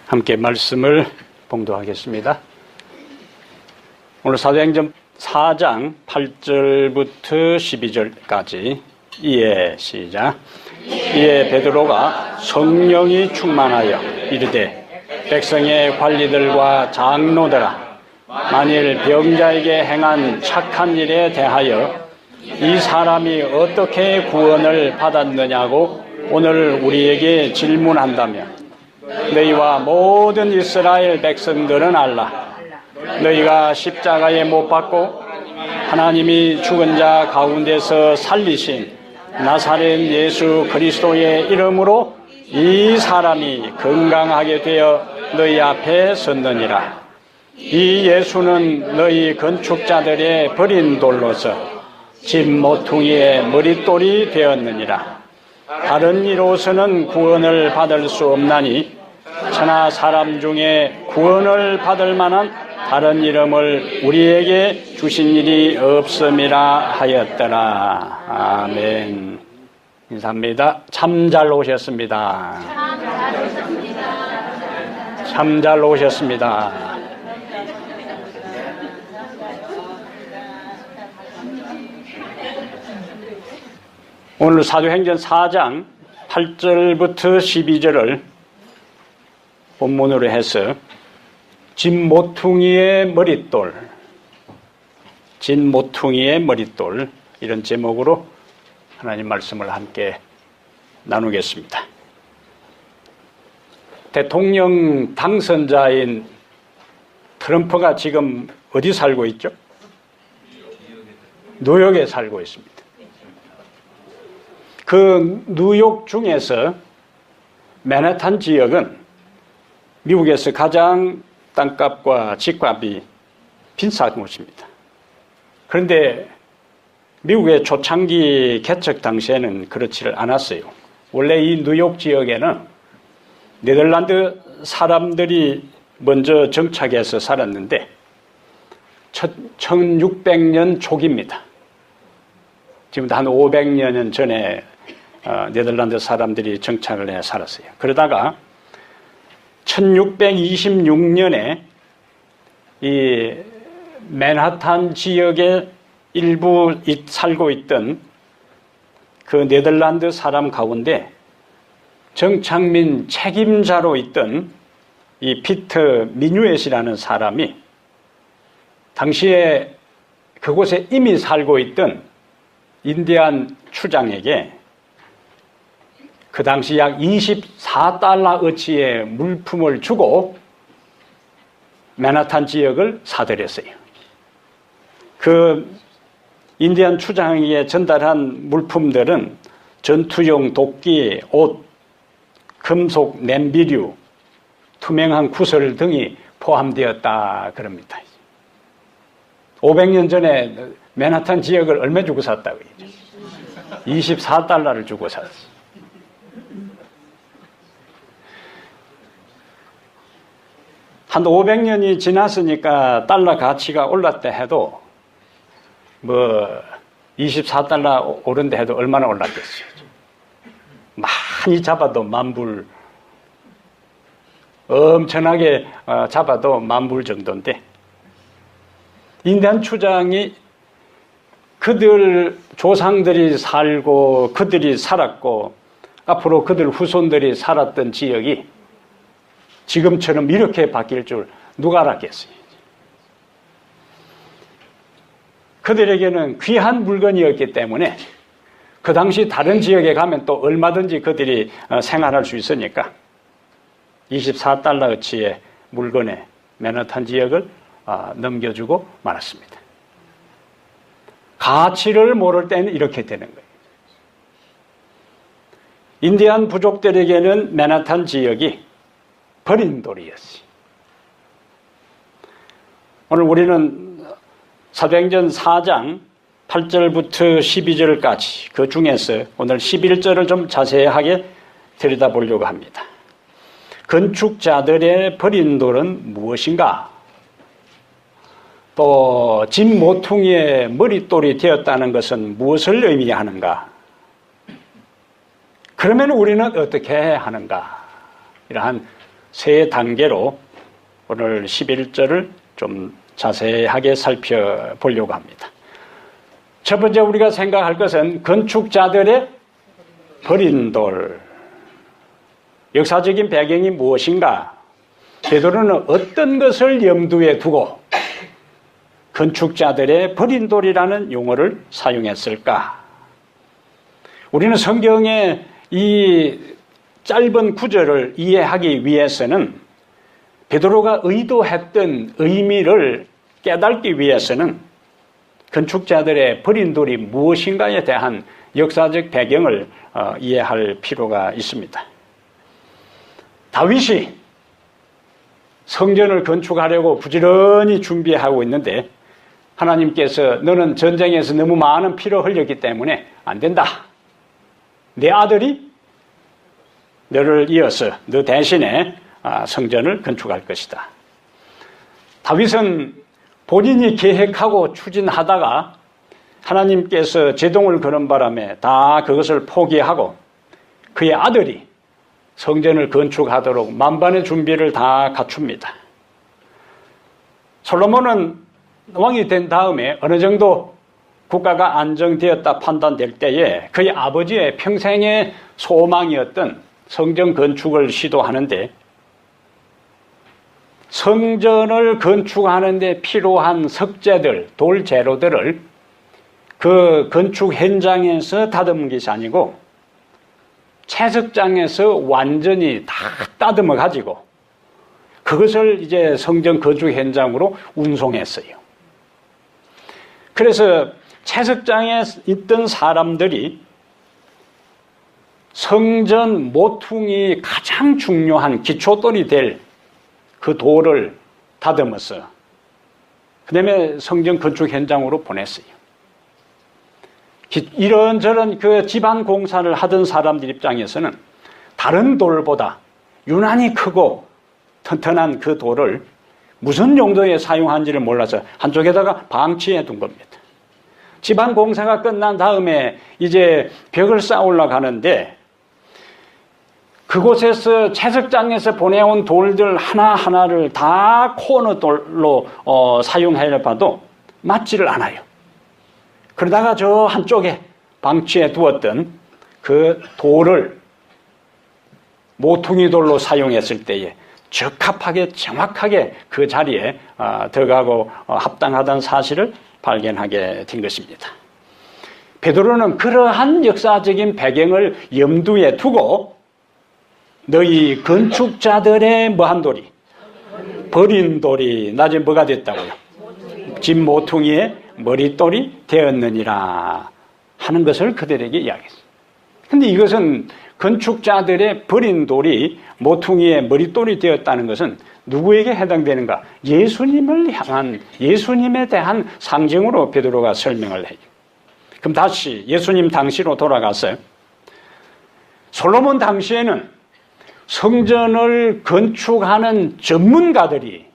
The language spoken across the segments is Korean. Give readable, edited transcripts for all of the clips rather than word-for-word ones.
함께 말씀을 봉독하겠습니다. 오늘 사도행전 4장 8절부터 12절까지 이에 시작. 이에 베드로가 성령이 충만하여 이르되 백성의 관리들과 장로들아, 만일 병자에게 행한 착한 일에 대하여 이 사람이 어떻게 구원을 받았느냐고 오늘 우리에게 질문한다면 너희와 모든 이스라엘 백성들은 알라. 너희가 십자가에 못 박고 하나님이 죽은 자 가운데서 살리신 나사렛 예수 그리스도의 이름으로 이 사람이 건강하게 되어 너희 앞에 섰느니라. 이 예수는 너희 건축자들의 버린 돌로서 집 모퉁이의 머릿돌이 되었느니라. 다른 이로서는 구원을 받을 수 없나니 천하 사람 중에 구원을 받을 만한 다른 이름을 우리에게 주신 일이 없음이라 하였더라. 아멘. 인사합니다. 참 잘 오셨습니다. 참 잘 오셨습니다. 오늘 사도행전 4장 8절부터 12절을 본문으로 해서 집 모퉁이의 머릿돌, 집 모퉁이의 머릿돌, 이런 제목으로 하나님 말씀을 함께 나누겠습니다. 대통령 당선자인 트럼프가 지금 어디 살고 있죠? 뉴욕에 살고 있습니다. 그 뉴욕 중에서 맨해튼 지역은 미국에서 가장 땅값과 집값이 비싼 곳입니다. 그런데 미국의 초창기 개척 당시에는 그렇지를 않았어요. 원래 이 뉴욕 지역에는 네덜란드 사람들이 먼저 정착해서 살았는데 1600년 초기입니다. 지금부터 한 500년 전에 네덜란드 사람들이 정착을 해 살았어요. 그러다가 1626년에 이 맨하탄 지역의 일부 살고 있던 그 네덜란드 사람 가운데 정착민 책임자로 있던 이 피터 미뉴엣이라는 사람이 당시에 그곳에 이미 살고 있던 인디안 추장에게 그 당시 약 24달러어치의 물품을 주고 맨하탄 지역을 사들였어요. 그 인디안 추장에게 전달한 물품들은 전투용 도끼, 옷, 금속 냄비류, 투명한 구슬 등이 포함되었다 그럽니다. 500년 전에 맨하탄 지역을 얼마 주고 샀다고 했죠? 24달러를 주고 샀어요. 한 500년이 지났으니까 달러 가치가 올랐다 해도 24달러 오른다 해도 얼마나 올랐겠어요. 많이 잡아도 만불, 엄청나게 잡아도 만불 정도인데 인디안 추장이 그들 조상들이 살고 그들이 살았고 앞으로 그들 후손들이 살았던 지역이 지금처럼 이렇게 바뀔 줄 누가 알았겠어요. 그들에게는 귀한 물건이었기 때문에 그 당시 다른 지역에 가면 또 얼마든지 그들이 생활할 수 있으니까 24달러어치의 물건에 맨하탄 지역을 넘겨주고 말았습니다. 가치를 모를 때는 이렇게 되는 거예요. 인디안 부족들에게는 맨하탄 지역이 버린 돌이었어요. 오늘 우리는 사도행전 4장 8절부터 12절까지 그 중에서 오늘 11절을 좀 자세하게 들여다보려고 합니다. 건축자들의 버린 돌은 무엇인가? 또 집 모퉁이의 머릿돌이 되었다는 것은 무엇을 의미하는가? 그러면 우리는 어떻게 하는가? 이러한 세 단계로 오늘 11절을 좀 자세하게 살펴보려고 합니다. 첫 번째 우리가 생각할 것은 건축자들의 버린 돌. 역사적인 배경이 무엇인가? 베드로는 어떤 것을 염두에 두고 건축자들의 버린 돌이라는 용어를 사용했을까? 우리는 성경의 이 짧은 구절을 이해하기 위해서는 베드로가 의도했던 의미를 깨닫기 위해서는 건축자들의 버린 돌이 무엇인가에 대한 역사적 배경을 이해할 필요가 있습니다. 다윗이 성전을 건축하려고 부지런히 준비하고 있는데 하나님께서 너는 전쟁에서 너무 많은 피를 흘렸기 때문에 안 된다. 내 아들이 너를 이어서 너 대신에 성전을 건축할 것이다. 다윗은 본인이 계획하고 추진하다가 하나님께서 제동을 거는 바람에 다 그것을 포기하고 그의 아들이 성전을 건축하도록 만반의 준비를 다 갖춥니다. 솔로몬은 왕이 된 다음에 어느 정도 국가가 안정되었다 판단될 때에 그의 아버지의 평생의 소망이었던 성전 건축을 시도하는데 성전을 건축하는 데 필요한 석재들, 돌 재료들을 그 건축 현장에서 다듬은 것이 아니고 채석장에서 완전히 다 다듬어 가지고 그것을 이제 성전 건축 현장으로 운송했어요. 그래서 채석장에 있던 사람들이 성전 모퉁이 가장 중요한 기초돌이 될 그 돌을 다듬어서 그 다음에 성전 건축 현장으로 보냈어요. 이런저런 그 집안 공사를 하던 사람들 입장에서는 다른 돌보다 유난히 크고 튼튼한 그 돌을 무슨 용도에 사용한지를 몰라서 한쪽에다가 방치해 둔 겁니다. 집안 공사가 끝난 다음에 이제 벽을 쌓으려 가는데 그곳에서 채석장에서 보내온 돌들 하나하나를 다 코너 돌로 사용해 봐도 맞지를 않아요. 그러다가 저 한쪽에 방치해 두었던 그 돌을 모퉁이 돌로 사용했을 때에 적합하게 정확하게 그 자리에 들어가고 합당하다는 사실을 발견하게 된 것입니다. 베드로는 그러한 역사적인 배경을 염두에 두고 너희 건축자들의 뭐한 돌이? 버린 돌이 나중에 뭐가 됐다고요? 집 모퉁이의 머릿돌이 되었느니라 하는 것을 그들에게 이야기했어요. 그런데 이것은 건축자들의 버린 돌이 모퉁이의 머릿돌이 되었다는 것은 누구에게 해당되는가? 예수님을 향한, 예수님에 대한 상징으로 베드로가 설명을 해요. 그럼 다시 예수님 당시로 돌아가서 솔로몬 당시에는 성전을 건축하는 전문가들이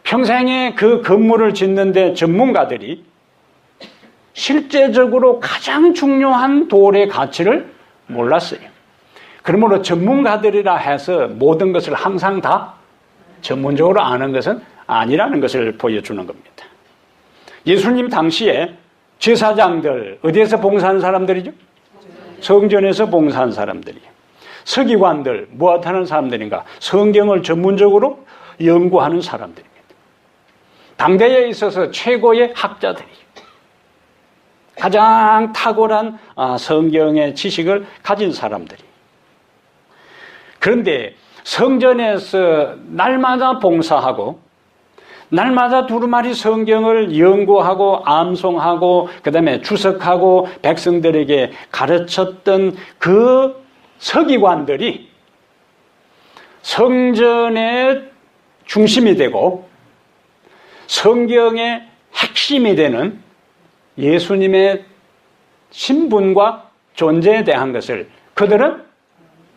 평생에 그 건물을 짓는데 전문가들이 실제적으로 가장 중요한 돌의 가치를 몰랐어요. 그러므로 전문가들이라 해서 모든 것을 항상 다 전문적으로 아는 것은 아니라는 것을 보여주는 겁니다. 예수님 당시에 제사장들, 어디에서 봉사하는 사람들이죠? 성전에서 봉사하는 사람들이에요. 서기관들, 무엇하는 사람들인가? 성경을 전문적으로 연구하는 사람들입니다. 당대에 있어서 최고의 학자들이에요. 가장 탁월한 성경의 지식을 가진 사람들이. 그런데 성전에서 날마다 봉사하고 날마다 두루마리 성경을 연구하고 암송하고 그다음에 주석하고 백성들에게 가르쳤던 그 서기관들이 성전의 중심이 되고 성경의 핵심이 되는 예수님의 신분과 존재에 대한 것을 그들은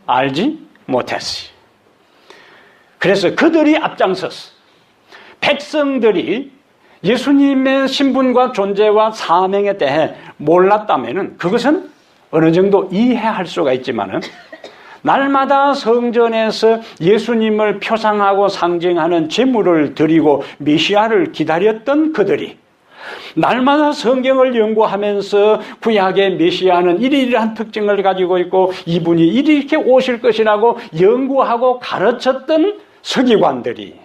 알지 못했어요. 그래서 그들이 앞장섰어. 백성들이 예수님의 신분과 존재와 사명에 대해 몰랐다면 그것은 어느 정도 이해할 수가 있지만은 날마다 성전에서 예수님을 표상하고 상징하는 제물을 드리고 메시아를 기다렸던 그들이 날마다 성경을 연구하면서 구약의 메시아는 이러이러한 특징을 가지고 있고 이분이 이렇게 오실 것이라고 연구하고 가르쳤던 서기관들이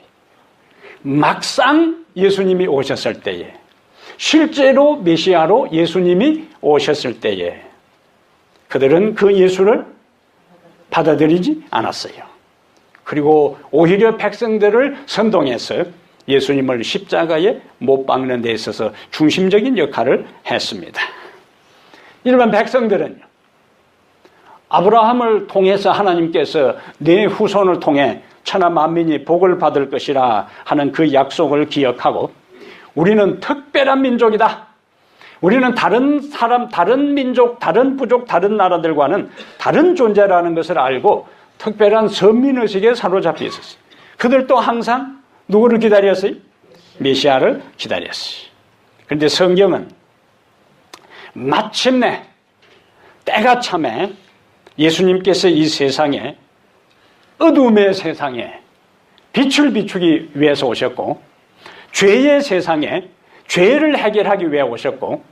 막상 예수님이 오셨을 때에, 실제로 메시아로 예수님이 오셨을 때에 그들은 그 예수를 받아들이지 않았어요. 그리고 오히려 백성들을 선동해서 예수님을 십자가에 못 박는 데 있어서 중심적인 역할을 했습니다. 일반 백성들은요, 아브라함을 통해서 하나님께서 내 후손을 통해 천하 만민이 복을 받을 것이라 하는 그 약속을 기억하고 우리는 특별한 민족이다. 우리는 다른 사람, 다른 민족, 다른 부족, 다른 나라들과는 다른 존재라는 것을 알고 특별한 선민의식에 사로잡혀 있었어요. 그들도 항상 누구를 기다렸어요? 메시아를 기다렸어요. 그런데 성경은 마침내 때가 참에 예수님께서 이 세상에, 어둠의 세상에 빛을 비추기 위해서 오셨고, 죄의 세상에 죄를 해결하기 위해 오셨고,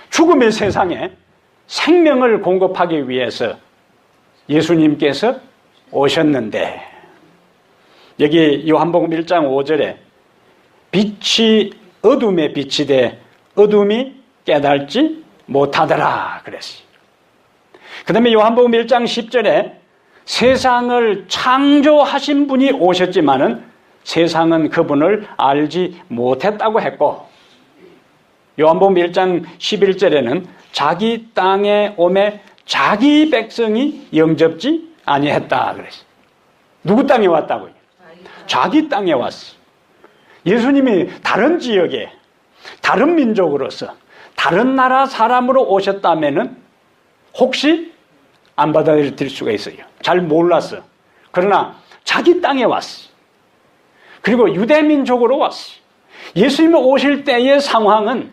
죽음의 세상에 생명을 공급하기 위해서 예수님께서 오셨는데, 여기 요한복음 1장 5절에 빛이 어둠에 빛이 돼 어둠이 깨달지 못하더라 그랬어요. 그 다음에 요한복음 1장 10절에 세상을 창조하신 분이 오셨지만은 세상은 그분을 알지 못했다고 했고, 요한복음 1장 11절에는 자기 땅에 오매 자기 백성이 영접지 아니했다 그랬어요. 누구 땅에 왔다고요? 자기 땅에 왔어. 예수님이 다른 지역에, 다른 민족으로서, 다른 나라 사람으로 오셨다면은 혹시 안 받아들일 수가 있어요. 잘 몰랐어. 그러나 자기 땅에 왔어. 그리고 유대민족으로 왔어. 예수님이 오실 때의 상황은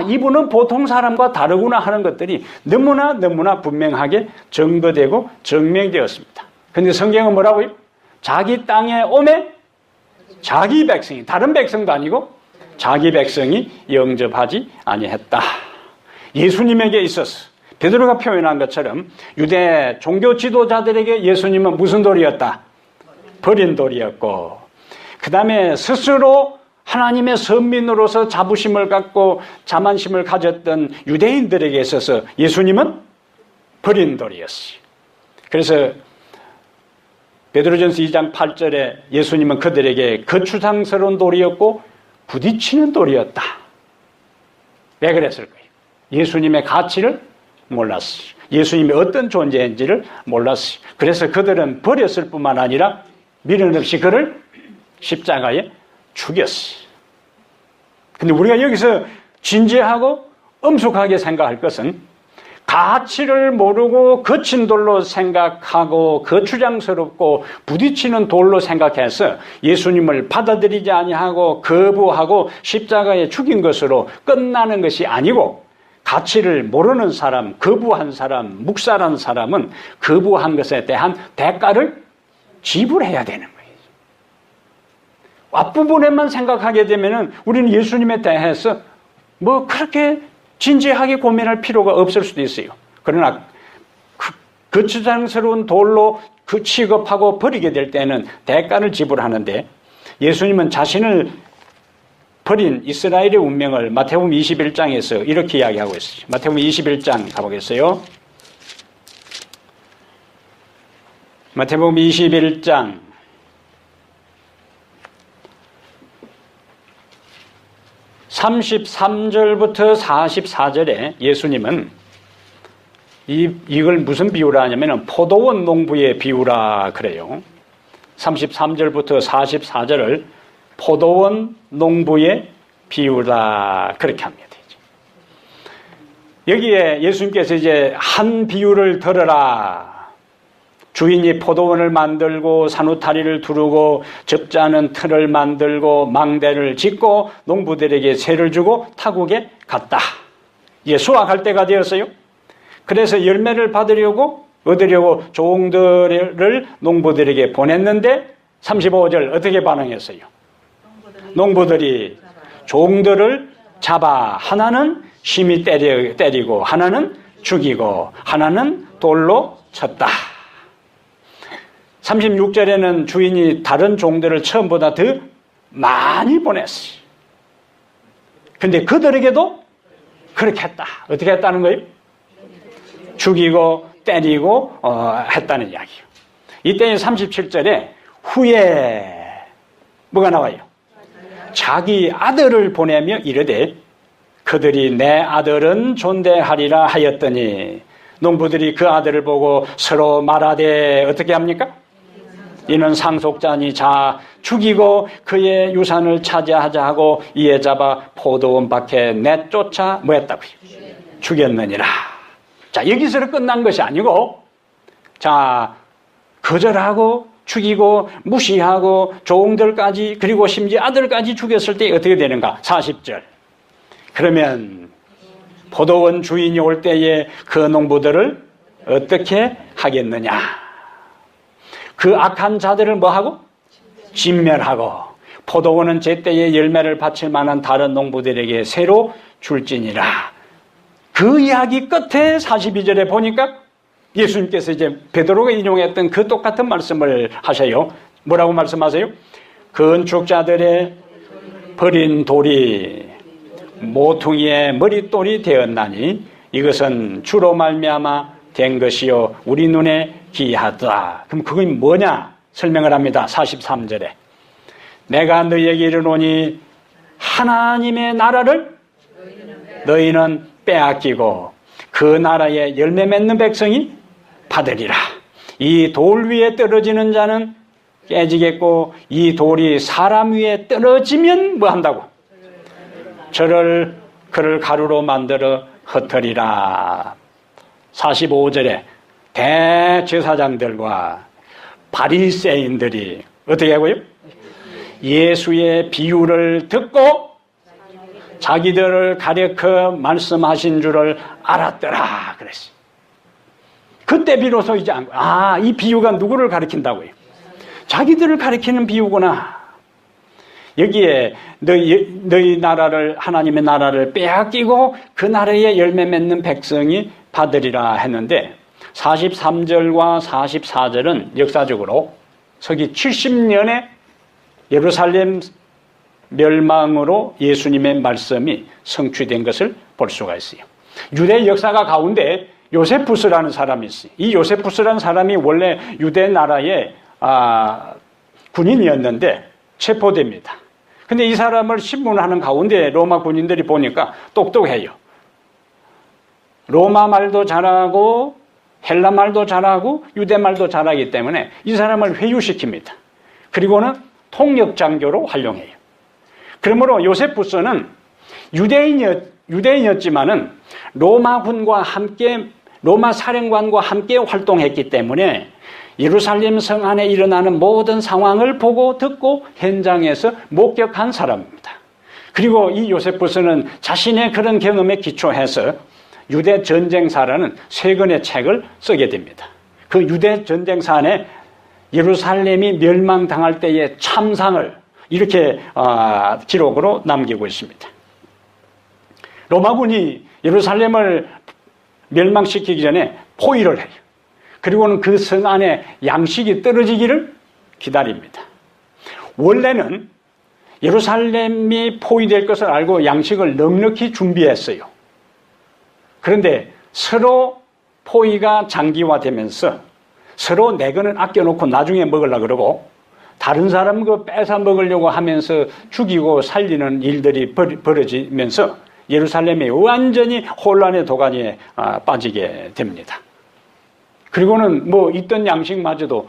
이분은 보통 사람과 다르구나 하는 것들이 너무나 분명하게 증거되고 증명되었습니다. 그런데 성경은 뭐라고요? 자기 땅에 오매 자기 백성이, 다른 백성도 아니고 자기 백성이 영접하지 아니했다. 예수님에게 있어서 베드로가 표현한 것처럼 유대 종교 지도자들에게 예수님은 무슨 돌이었다? 버린 돌이었고, 그 다음에 스스로 하나님의 선민으로서 자부심을 갖고 자만심을 가졌던 유대인들에게 있어서 예수님은 버린 돌이었어요. 그래서 베드로전서 2장 8절에 예수님은 그들에게 거추장스러운 돌이었고 부딪히는 돌이었다. 왜 그랬을까요? 예수님의 가치를 몰랐어요. 예수님이 어떤 존재인지를 몰랐어요. 그래서 그들은 버렸을 뿐만 아니라 미련 없이 그를 십자가에 죽였어요. 근데 우리가 여기서 진지하고 엄숙하게 생각할 것은 가치를 모르고 거친 돌로 생각하고 거추장스럽고 부딪히는 돌로 생각해서 예수님을 받아들이지 아니하고 거부하고 십자가에 죽인 것으로 끝나는 것이 아니고, 가치를 모르는 사람, 거부한 사람, 묵살한 사람은 거부한 것에 대한 대가를 지불해야 되는 거예요. 앞부분에만 생각하게 되면은 우리는 예수님에 대해서 그렇게 진지하게 고민할 필요가 없을 수도 있어요. 그러나 거추장스러운 돌로 취급하고 버리게 될 때는 대가를 지불하는데, 예수님은 자신을 버린 이스라엘의 운명을 마태복음 21장에서 이렇게 이야기하고 있어요. 마태복음 21장 가보겠어요. 마태복음 21장 33절부터 44절에 예수님은 이걸 무슨 비유라 하냐면 포도원 농부의 비유라 그래요. 33절부터 44절을 포도원 농부의 비유라 그렇게 합니다. 여기에 예수님께서 이제 한 비유를 들으라. 주인이 포도원을 만들고 산후타리를 두르고 접지않은 틀을 만들고 망대를 짓고 농부들에게 세를 주고 타국에 갔다. 이제 수확할 때가 되었어요. 그래서 열매를 받으려고 얻으려고 종들을 농부들에게 보냈는데 35절 어떻게 반응했어요? 농부들이 종들을 잡아 하나는 심히 때리고 하나는 죽이고 하나는 돌로 쳤다. 36절에는 주인이 다른 종들을 처음보다 더 많이 보냈어요. 근데 그들에게도 그렇게 했다. 어떻게 했다는 거예요? 죽이고 때리고 했다는 이야기예요. 이때 37절에 후에 뭐가 나와요? 자기 아들을 보내며 이르되 그들이 내 아들은 존대하리라 하였더니 농부들이 그 아들을 보고 서로 말하되 어떻게 합니까? 이는 상속자니 자 죽이고 그의 유산을 차지하자 하고 이에 잡아 포도원 밖에 내쫓아 뭐 했다고요? 죽였느니라. 자, 여기서 끝난 것이 아니고 자 거절하고 죽이고 무시하고 종들까지 그리고 심지어 아들까지 죽였을 때 어떻게 되는가? 40절. 그러면 포도원 주인이 올 때에 그 농부들을 어떻게 하겠느냐? 그 악한 자들을 뭐하고? 진멸하고 포도원은 제때에 열매를 바칠 만한 다른 농부들에게 새로 줄지니라. 그 이야기 끝에 42절에 보니까 예수님께서 이제 베드로가 인용했던 그 똑같은 말씀을 하셔요. 뭐라고 말씀하세요? 건축자들의 버린 돌이 모퉁이의 머릿돌이 되었나니 이것은 주로 말미암아 된 것이요 우리 눈에 기이하다. 그럼 그게 뭐냐? 설명을 합니다. 43절에 내가 너희에게 이르노니 하나님의 나라를 너희는 빼앗기고 그 나라의 열매 맺는 백성이 받으리라. 이 돌 위에 떨어지는 자는 깨지겠고 이 돌이 사람 위에 떨어지면 뭐 한다고? 그를 가루로 만들어 흩으리라. 45절에 대제사장들과 바리새인들이 어떻게 하고요? 예수의 비유를 듣고 자기들을 가르쳐 말씀하신 줄을 알았더라 그랬어요. 그때 비로소 이제 이 비유가 누구를 가리킨다고요? 자기들을 가리키는 비유구나. 여기에 너희 나라를 하나님의 나라를 빼앗기고 그 나라의 열매 맺는 백성이 받으리라 했는데 43절과 44절은 역사적으로 서기 70년에 예루살렘 멸망으로 예수님의 말씀이 성취된 것을 볼 수가 있어요. 유대 역사가 가운데 요세푸스라는 사람이 있어요. 이 요세푸스라는 사람이 원래 유대 나라의 군인이었는데 체포됩니다. 근데 이 사람을 신문하는 가운데 로마 군인들이 보니까 똑똑해요. 로마 말도 잘하고 헬라 말도 잘하고 유대 말도 잘하기 때문에 이 사람을 회유시킵니다. 그리고는 통역장교로 활용해요. 그러므로 요세푸스는 유대인이었지만은 로마군과 함께 로마 사령관과 함께 활동했기 때문에 예루살렘 성 안에 일어나는 모든 상황을 보고 듣고 현장에서 목격한 사람입니다. 그리고 이 요세푸스는 자신의 그런 경험에 기초해서 유대 전쟁사라는 세 권의 책을 쓰게 됩니다. 그 유대 전쟁사 안에 예루살렘이 멸망당할 때의 참상을 이렇게 기록으로 남기고 있습니다. 로마군이 예루살렘을 멸망시키기 전에 포위를 해요. 그리고는 그 성 안에 양식이 떨어지기를 기다립니다. 원래는 예루살렘이 포위될 것을 알고 양식을 넉넉히 준비했어요. 그런데 서로 포위가 장기화되면서 서로 내 거는 아껴놓고 나중에 먹으려고 그러고 다른 사람 거 뺏어 먹으려고 하면서 죽이고 살리는 일들이 벌어지면서 예루살렘이 완전히 혼란의 도가니에 빠지게 됩니다. 그리고는 뭐 있던 양식마저도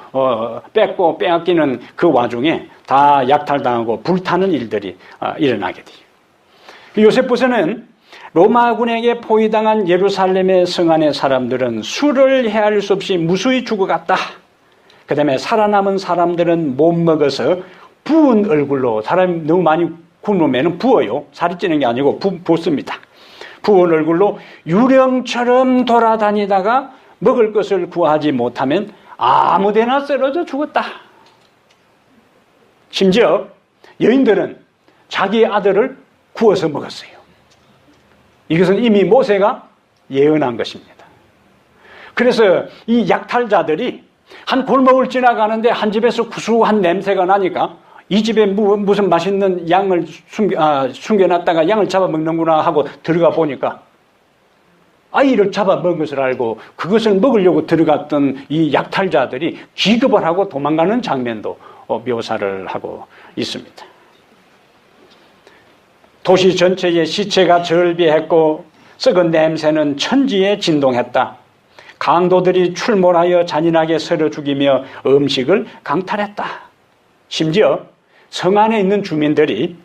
뺏고 빼앗기는 그 와중에 다 약탈당하고 불타는 일들이 일어나게 돼요. 요세푸스는 로마군에게 포위당한 예루살렘의 성 안의 사람들은 수를 헤아릴 수 없이 무수히 죽어갔다. 그 다음에 살아남은 사람들은 못 먹어서 부은 얼굴로, 사람이 너무 많이 굶으면 부어요. 살이 찌는 게 아니고 붓습니다. 부은 얼굴로 유령처럼 돌아다니다가 먹을 것을 구하지 못하면 아무데나 쓰러져 죽었다. 심지어 여인들은 자기 아들을 구워서 먹었어요. 이것은 이미 모세가 예언한 것입니다. 그래서 이 약탈자들이 한 골목을 지나가는데 한 집에서 구수한 냄새가 나니까 이 집에 무슨 맛있는 양을 숨겨놨다가 양을 잡아먹는구나 하고 들어가 보니까 아이를 잡아먹은 것을 알고 그것을 먹으려고 들어갔던 이 약탈자들이 기겁을 하고 도망가는 장면도 묘사를 하고 있습니다. 도시 전체의 시체가 절비했고 썩은 냄새는 천지에 진동했다. 강도들이 출몰하여 잔인하게 썰어 죽이며 음식을 강탈했다. 심지어 성 안에 있는 주민들이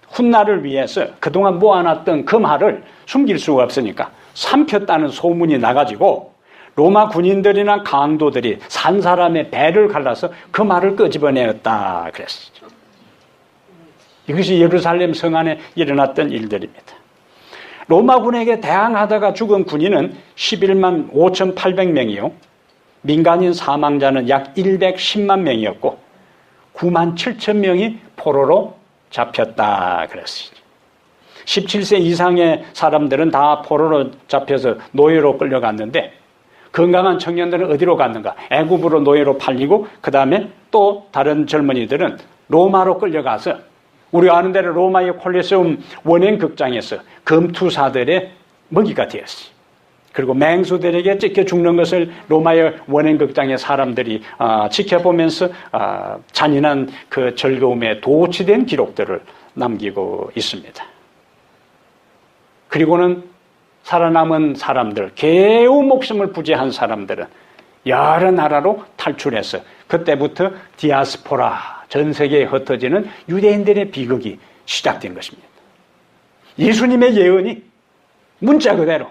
훗날을 위해서 그동안 모아놨던 금화를 숨길 수가 없으니까 삼켰다는 소문이 나가지고 로마 군인들이나 강도들이 산 사람의 배를 갈라서 금화를 끄집어내었다 그랬어요. 이것이 예루살렘 성 안에 일어났던 일들입니다. 로마군에게 대항하다가 죽은 군인은 11만 5,800명이요. 민간인 사망자는 약 110만 명이었고 9만 7천 명이 포로로 잡혔다 그랬어요. 17세 이상의 사람들은 다 포로로 잡혀서 노예로 끌려갔는데 건강한 청년들은 어디로 갔는가? 애굽으로 노예로 팔리고 그 다음에 또 다른 젊은이들은 로마로 끌려가서 우리가 아는 대로 로마의 콜리세움 원행극장에서 금투사들의 먹이가 되었어요. 그리고 맹수들에게 찢겨 죽는 것을 로마의 원행극장의 사람들이 지켜보면서 잔인한 그 즐거움에 도취된 기록들을 남기고 있습니다. 그리고는 살아남은 사람들, 겨우 목숨을 부지한 사람들은 여러 나라로 탈출해서 그때부터 디아스포라, 전 세계에 흩어지는 유대인들의 비극이 시작된 것입니다. 예수님의 예언이 문자 그대로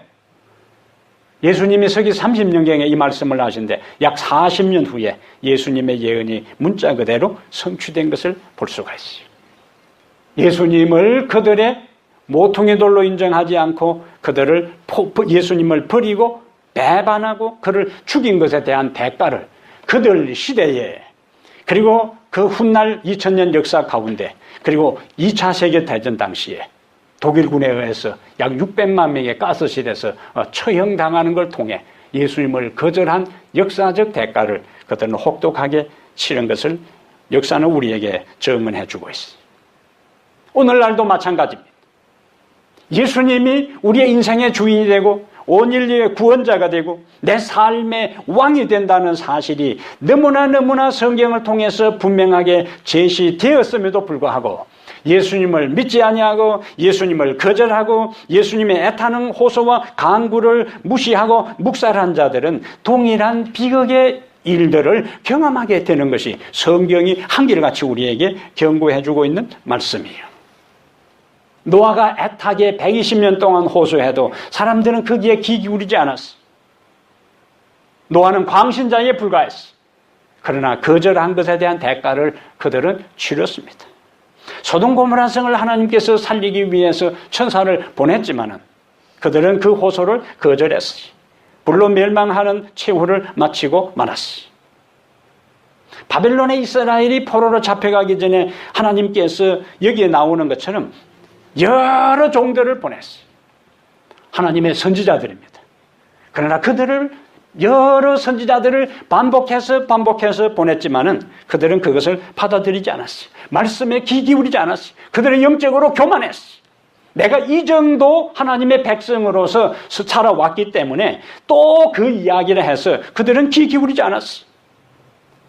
예수님이 서기 30년경에 이 말씀을 하신데 약 40년 후에 예수님의 예언이 문자 그대로 성취된 것을 볼 수가 있어요. 예수님을 그들의 모퉁이 돌로 인정하지 않고 그들을 예수님을 버리고 배반하고 그를 죽인 것에 대한 대가를 그들 시대에 그리고 그 훗날 2000년 역사 가운데 그리고 2차 세계대전 당시에 독일군에 의해서 약 600만 명의 가스실에서 처형당하는 걸 통해 예수님을 거절한 역사적 대가를 그들은 혹독하게 치른 것을 역사는 우리에게 증언해 주고 있어요. 오늘날도 마찬가지입니다. 예수님이 우리의 인생의 주인이 되고 온 인류의 구원자가 되고 내 삶의 왕이 된다는 사실이 너무나 성경을 통해서 분명하게 제시되었음에도 불구하고 예수님을 믿지 아니하고 예수님을 거절하고 예수님의 애타는 호소와 간구를 무시하고 묵살한 자들은 동일한 비극의 일들을 경험하게 되는 것이 성경이 한결같이 우리에게 경고해주고 있는 말씀이에요. 노아가 애타게 120년 동안 호소해도 사람들은 거기에 귀 기울이지 않았어. 노아는 광신자에 불과했어. 그러나 거절한 것에 대한 대가를 그들은 치렀습니다. 소돔 고모라 성을 하나님께서 살리기 위해서 천사를 보냈지만은 그들은 그 호소를 거절했어요. 불로 멸망하는 최후를 마치고 말았어요. 바벨론의 이스라엘이 포로로 잡혀가기 전에 하나님께서 여기에 나오는 것처럼 여러 종들을 보냈어요. 하나님의 선지자들입니다. 그러나 그들을 여러 선지자들을 반복해서 보냈지만은 그들은 그것을 받아들이지 않았어요. 말씀에 귀 기울이지 않았어요. 그들은 영적으로 교만했어요. 내가 이 정도 하나님의 백성으로서 살아왔기 때문에 또 그 이야기를 해서 그들은 귀 기울이지 않았어요.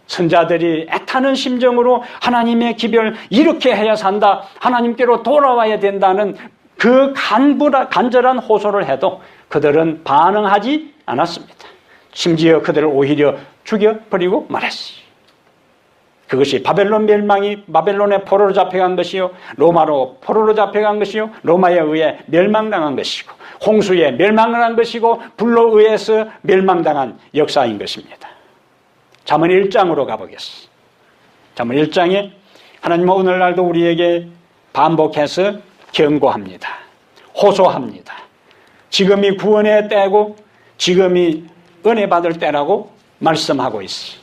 선자들이 애타는 심정으로 하나님의 기별 이렇게 해야 산다, 하나님께로 돌아와야 된다는 그 간절한 호소를 해도 그들은 반응하지 않았습니다. 심지어 그들을 오히려 죽여버리고 말았어요. 그것이 바벨론 멸망이 바벨론의 포로로 잡혀간 것이요, 로마로 포로로 잡혀간 것이요, 로마에 의해 멸망당한 것이고, 홍수에 멸망을 것이고, 불로 의해서 멸망당한 역사인 것입니다. 잠언 1장으로 가보겠습니다. 잠언 1장에 하나님은 오늘날도 우리에게 반복해서 경고합니다. 호소합니다. 지금이 구원의 때고 지금이 은혜 받을 때라고 말씀하고 있어요.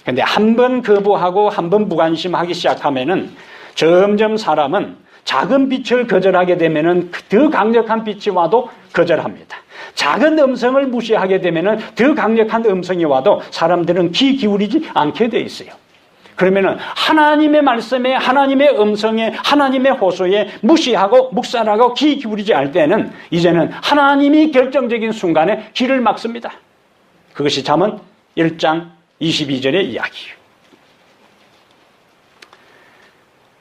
그런데 한 번 거부하고 한 번 무관심하기 시작하면은 점점 사람은 작은 빛을 거절하게 되면은 더 강력한 빛이 와도 거절합니다. 작은 음성을 무시하게 되면은 더 강력한 음성이 와도 사람들은 귀 기울이지 않게 돼 있어요. 그러면은 하나님의 말씀에, 하나님의 음성에, 하나님의 호소에 무시하고 묵살하고 귀 기울이지 않을 때는 이제는 하나님이 결정적인 순간에 귀를 막습니다. 그것이 잠언 1장 22절의 이야기예요.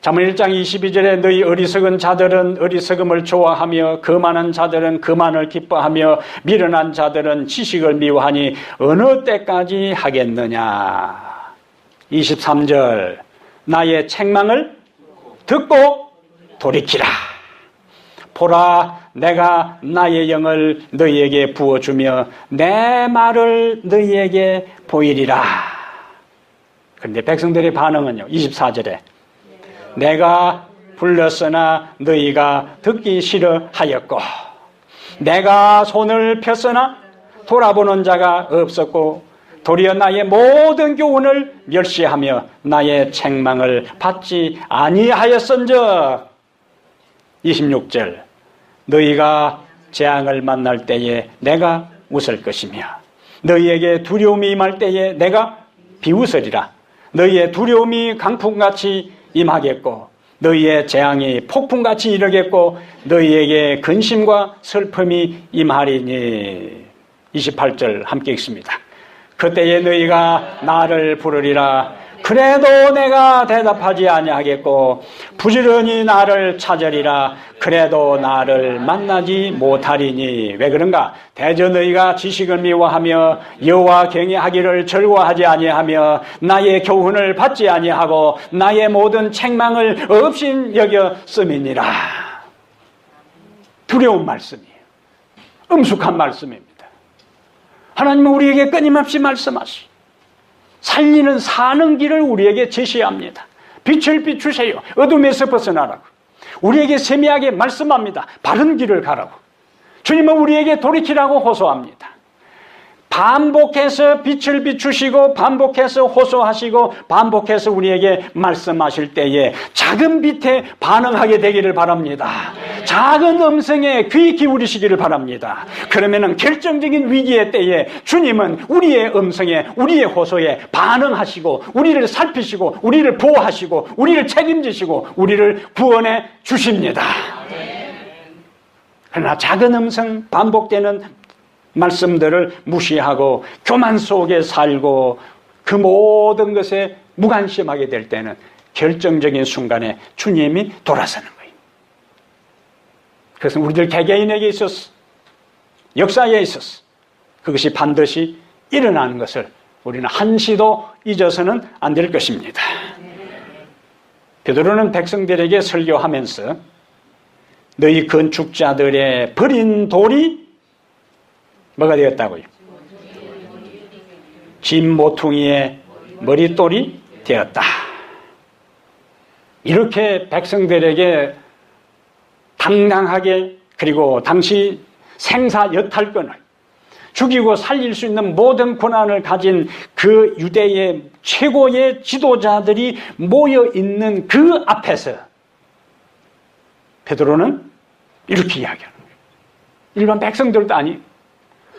잠언 1장 22절에 너희 어리석은 자들은 어리석음을 좋아하며 거만한 자들은 거만을 기뻐하며 미련한 자들은 지식을 미워하니 어느 때까지 하겠느냐. 23절 나의 책망을 듣고 돌이키라. 보라 내가 나의 영을 너희에게 부어주며 내 말을 너희에게 보이리라. 그런데 백성들의 반응은요. 24절에 내가 불렀으나 너희가 듣기 싫어하였고 내가 손을 폈으나 돌아보는 자가 없었고 도리어 나의 모든 교훈을 멸시하며 나의 책망을 받지 아니하였은즉 26절 너희가 재앙을 만날 때에 내가 웃을 것이며 너희에게 두려움이 임할 때에 내가 비웃으리라. 너희의 두려움이 강풍같이 임하겠고 너희의 재앙이 폭풍같이 이르겠고 너희에게 근심과 슬픔이 임하리니. 28절 함께 읽습니다. 그때에 너희가 나를 부르리라. 그래도 내가 대답하지 아니하겠고 부지런히 나를 찾으리라. 그래도 나를 만나지 못하리니. 왜 그런가? 대저 너희가 지식을 미워하며 여호와 경외하기를 즐거워하지 아니하며 나의 교훈을 받지 아니하고 나의 모든 책망을 없인 여겼음이니라. 두려운 말씀이에요. 엄숙한 말씀입니다. 하나님은 우리에게 끊임없이 말씀하시 살리는 사는 길을 우리에게 제시합니다. 빛을 비추세요. 어둠에서 벗어나라고. 우리에게 세미하게 말씀합니다. 바른 길을 가라고. 주님은 우리에게 돌이키라고 호소합니다. 반복해서 빛을 비추시고 반복해서 호소하시고 반복해서 우리에게 말씀하실 때에 작은 빛에 반응하게 되기를 바랍니다. 작은 음성에 귀 기울이시기를 바랍니다. 그러면은 결정적인 위기의 때에 주님은 우리의 음성에 우리의 호소에 반응하시고 우리를 살피시고 우리를 보호하시고 우리를 책임지시고 우리를 구원해 주십니다. 그러나 작은 음성 반복되는 말씀들을 무시하고 교만 속에 살고 그 모든 것에 무관심하게 될 때는 결정적인 순간에 주님이 돌아서는 거예요. 그래서 우리들 개개인에게 있어서 역사에 있어서 그것이 반드시 일어나는 것을 우리는 한시도 잊어서는 안 될 것입니다. 베드로는 백성들에게 설교하면서 너희 건축자들의 버린 돌이 뭐가 되었다고요? 진 모퉁이의 머릿돌이 되었다. 이렇게 백성들에게 당당하게 그리고 당시 생사 여탈권을 죽이고 살릴 수 있는 모든 권한을 가진 그 유대의 최고의 지도자들이 모여 있는 그 앞에서 베드로는 이렇게 이야기하는 거예요. 일반 백성들도 아니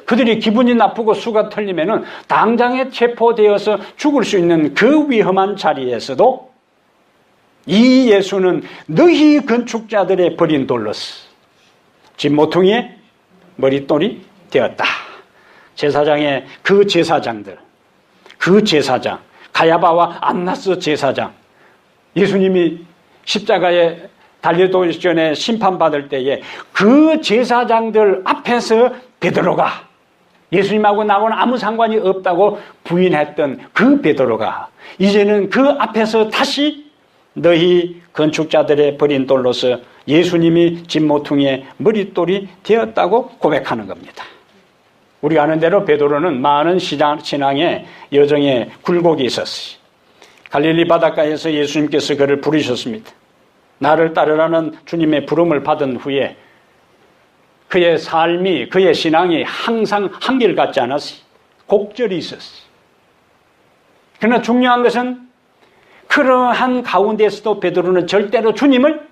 그들이 기분이 나쁘고 수가 털리면은 당장에 체포되어서 죽을 수 있는 그 위험한 자리에서도 이 예수는 너희 건축자들의 버린 돌로서 진 모퉁이의 머릿돌이 되었다. 제사장의 그 제사장들, 그 제사장, 가야바와 안나스 제사장, 예수님이 십자가에 달려도기 전에 심판받을 때에 그 제사장들 앞에서 베드로가 예수님하고 나하고는 아무 상관이 없다고 부인했던 그 베드로가 이제는 그 앞에서 다시 너희 건축자들의 버린 돌로서 예수님이 진 모퉁이의 머릿돌이 되었다고 고백하는 겁니다. 우리가 아는 대로 베드로는 많은 신앙의 여정에 굴곡이 있었어요. 갈릴리 바닷가에서 예수님께서 그를 부르셨습니다. 나를 따르라는 주님의 부름을 받은 후에 그의 삶이, 그의 신앙이 항상 한결같지 않았어요. 곡절이 있었어요. 그러나 중요한 것은 그러한 가운데서도 베드로는 절대로 주님을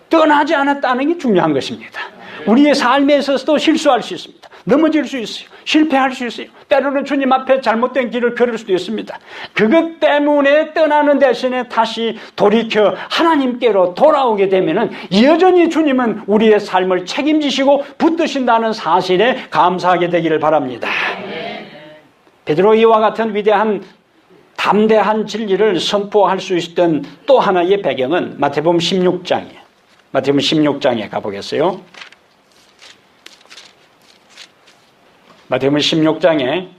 떠나지 않았다는 게 중요한 것입니다. 우리의 삶에 있어서도 실수할 수 있습니다. 넘어질 수 있어요. 실패할 수 있어요. 때로는 주님 앞에 잘못된 길을 걸을 수도 있습니다. 그것 때문에 떠나는 대신에 다시 돌이켜 하나님께로 돌아오게 되면은 여전히 주님은 우리의 삶을 책임지시고 붙드신다는 사실에 감사하게 되기를 바랍니다. 베드로 이와 같은 위대한 담대한 진리를 선포할 수 있었던 또 하나의 배경은 마태복음 16장이에요. 마태복음 16장에 가보겠어요. 마태복음 16장에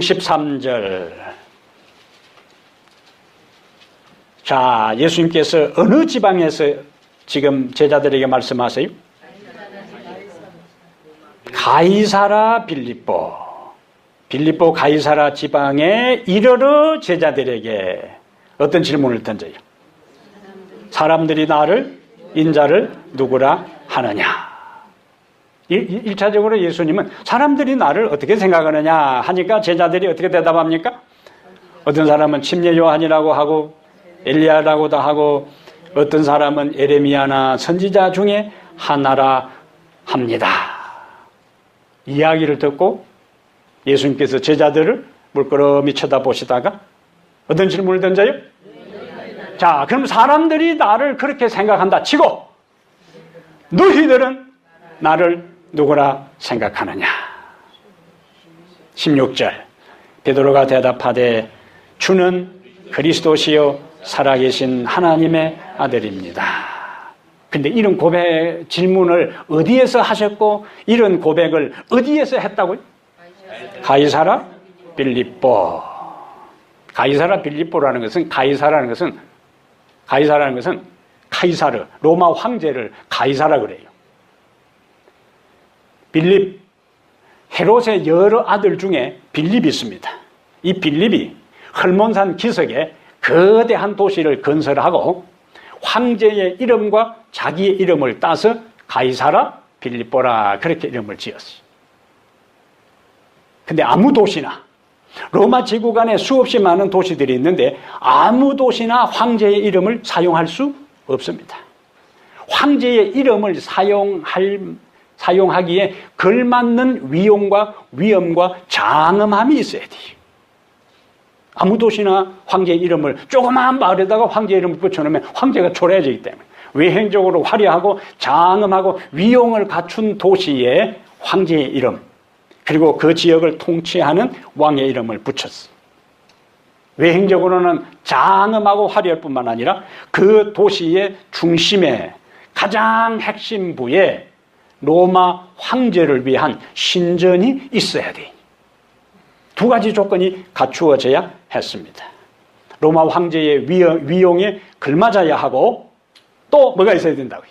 13절. 자, 예수님께서 어느 지방에서 지금 제자들에게 말씀하세요? 가이사라 빌립보. 빌립보 가이사라 지방에 이르러 제자들에게 어떤 질문을 던져요? 사람들이 나를, 인자를 누구라 하느냐? 1차적으로 예수님은 사람들이 나를 어떻게 생각하느냐 하니까 제자들이 어떻게 대답합니까? 어떤 사람은 침례 요한이라고 하고 엘리야라고도 하고 어떤 사람은 에레미야나 선지자 중에 하나라 합니다. 이야기를 듣고 예수님께서 제자들을 물끄러미 쳐다보시다가 어떤 질문을 던져요? 자, 그럼 사람들이 나를 그렇게 생각한다 치고 너희들은 나를 누구라 생각하느냐? 16절. 베드로가 대답하되 주는 그리스도시요 살아계신 하나님의 아들입니다. 근데 이런 고백 질문을 어디에서 하셨고 이런 고백을 어디에서 했다고요? 가이사라 빌립보. 가이사라 빌립보라는 것은 가이사라는 것은 카이사르, 로마 황제를 가이사라 그래요. 빌립, 헤롯의 여러 아들 중에 빌립이 있습니다. 이 빌립이 헐몬산 기슭에 거대한 도시를 건설하고 황제의 이름과 자기의 이름을 따서 가이사라 빌립보라 그렇게 이름을 지었어요. 근데 아무 도시나 로마 지구 안에 수없이 많은 도시들이 있는데 아무 도시나 황제의 이름을 사용할 수 없습니다. 황제의 이름을 사용하기에 걸맞는 위용과 위엄과 장엄함이 있어야 돼요. 아무 도시나 황제의 이름을 조그마한 마을에다가 황제의 이름을 붙여놓으면 황제가 초라해지기 때문에 외행적으로 화려하고 장엄하고 위용을 갖춘 도시에 황제의 이름 그리고 그 지역을 통치하는 왕의 이름을 붙였어요. 외행적으로는 장엄하고 화려할 뿐만 아니라 그 도시의 중심에 가장 핵심부에 로마 황제를 위한 신전이 있어야 돼요. 두 가지 조건이 갖추어져야 했습니다. 로마 황제의 위용에 걸맞아야 하고 또 뭐가 있어야 된다고요?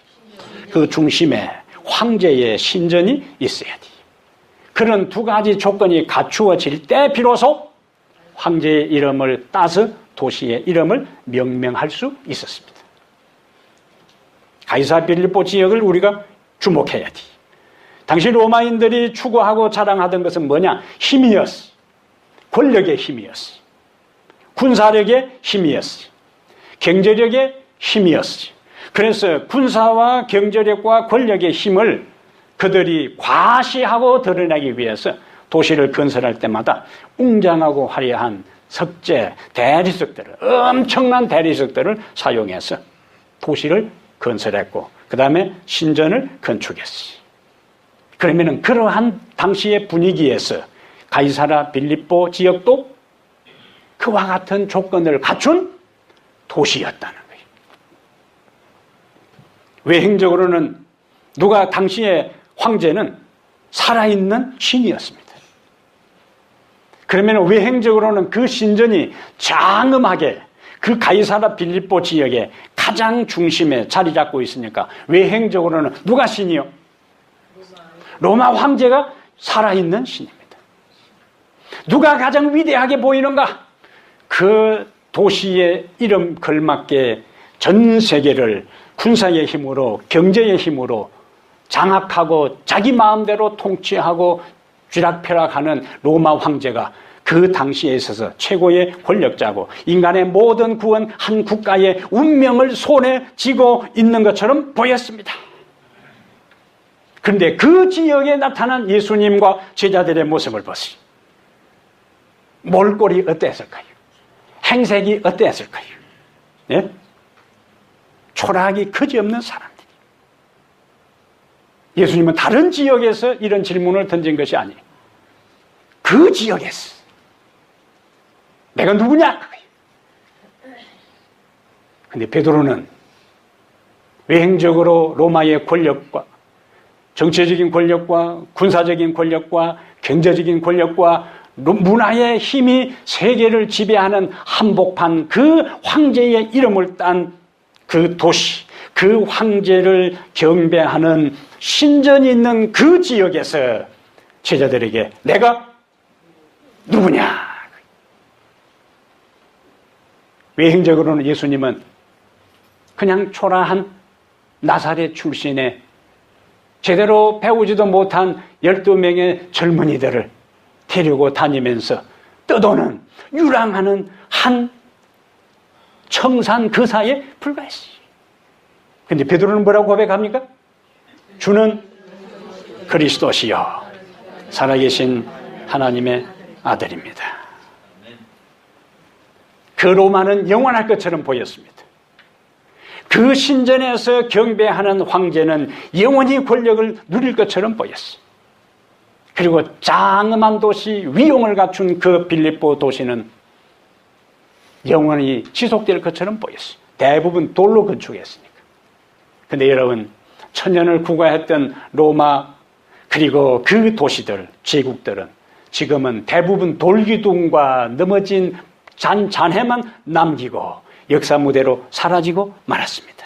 그 중심에 황제의 신전이 있어야 돼요. 그런 두 가지 조건이 갖추어질 때 비로소 황제의 이름을 따서 도시의 이름을 명명할 수 있었습니다. 가이사 빌립보 지역을 우리가 주목해야 돼. 당시 로마인들이 추구하고 자랑하던 것은 뭐냐? 힘이었어. 권력의 힘이었어. 군사력의 힘이었어. 경제력의 힘이었어. 그래서 군사와 경제력과 권력의 힘을 그들이 과시하고 드러내기 위해서 도시를 건설할 때마다 웅장하고 화려한 석재, 대리석들을, 엄청난 대리석들을 사용해서 도시를 건설했고 그 다음에 신전을 건축했어요. 그러면은 그러한 당시의 분위기에서 가이사라 빌립보 지역도 그와 같은 조건을 갖춘 도시였다는 거예요. 외행적으로는 누가 당시의 황제는 살아있는 신이었습니다. 그러면 외행적으로는 그 신전이 장엄하게 그 가이사라 빌립보 지역의 가장 중심에 자리 잡고 있으니까 외행적으로는 누가 신이요? 로마 황제가 살아있는 신입니다. 누가 가장 위대하게 보이는가? 그 도시의 이름 걸맞게 전 세계를 군사의 힘으로, 경제의 힘으로 장악하고 자기 마음대로 통치하고 쥐락펴락하는 로마 황제가 그 당시에 있어서 최고의 권력자고 인간의 모든 구원, 한 국가의 운명을 손에 쥐고 있는 것처럼 보였습니다. 그런데 그 지역에 나타난 예수님과 제자들의 모습을 보세요. 몰골이 어땠을까요? 행색이 어땠을까요? 예? 초라하기 그지없는 사람들. 예수님은 다른 지역에서 이런 질문을 던진 것이 아니에요. 그 지역에서 내가 누구냐? 그런데 베드로는 외행적으로 로마의 권력과 정치적인 권력과 군사적인 권력과 경제적인 권력과 문화의 힘이 세계를 지배하는 한복판 그 황제의 이름을 딴 그 도시, 그 황제를 경배하는 신전이 있는 그 지역에서 제자들에게 내가 누구냐? 외행적으로는 예수님은 그냥 초라한 나사렛 출신의 제대로 배우지도 못한 12명의 젊은이들을 데리고 다니면서 떠도는 유랑하는 한 청산 그사에 불과했어요. 그런데 베드로는 뭐라고 고백합니까? 주는 그리스도시요 살아계신 하나님의 아들입니다. 그 로마는 영원할 것처럼 보였습니다. 그 신전에서 경배하는 황제는 영원히 권력을 누릴 것처럼 보였어요. 그리고 장엄한 도시, 위용을 갖춘 그 빌립보 도시는 영원히 지속될 것처럼 보였어요. 대부분 돌로 건축했으니까. 근데 여러분, 천년을 구가했던 로마 그리고 그 도시들, 제국들은 지금은 대부분 돌기둥과 넘어진 잔해만 남기고 역사 무대로 사라지고 말았습니다.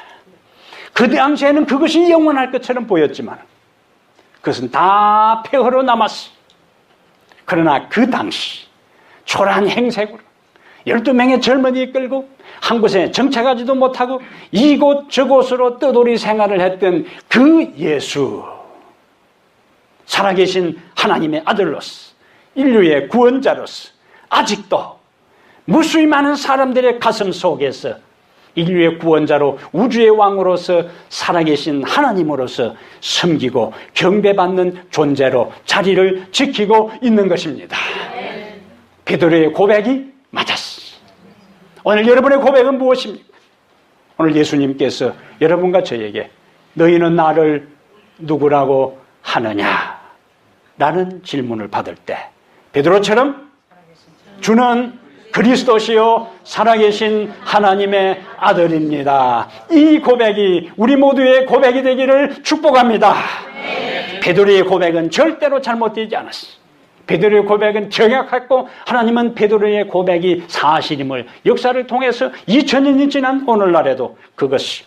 그 당시에는 그것이 영원할 것처럼 보였지만 그것은 다 폐허로 남았어요. 그러나 그 당시 초라한 행색으로 12명의 젊은이 끌고 한 곳에 정착하지도 못하고 이곳 저곳으로 떠돌이 생활을 했던 그 예수, 살아계신 하나님의 아들로서 인류의 구원자로서 아직도 무수히 많은 사람들의 가슴 속에서 인류의 구원자로 우주의 왕으로서 살아계신 하나님으로서 섬기고 경배받는 존재로 자리를 지키고 있는 것입니다. 베드로의 고백이 맞았습니다. 오늘 여러분의 고백은 무엇입니까? 오늘 예수님께서 여러분과 저에게 너희는 나를 누구라고 하느냐? 라는 질문을 받을 때 베드로처럼 주는 그리스도시요 살아계신 하나님의 아들입니다. 이 고백이 우리 모두의 고백이 되기를 축복합니다. 베드로의 고백은 절대로 잘못되지 않았어요. 베드로의 고백은 정확했고 하나님은 베드로의 고백이 사실임을 역사를 통해서 2000년이 지난 오늘날에도 그것이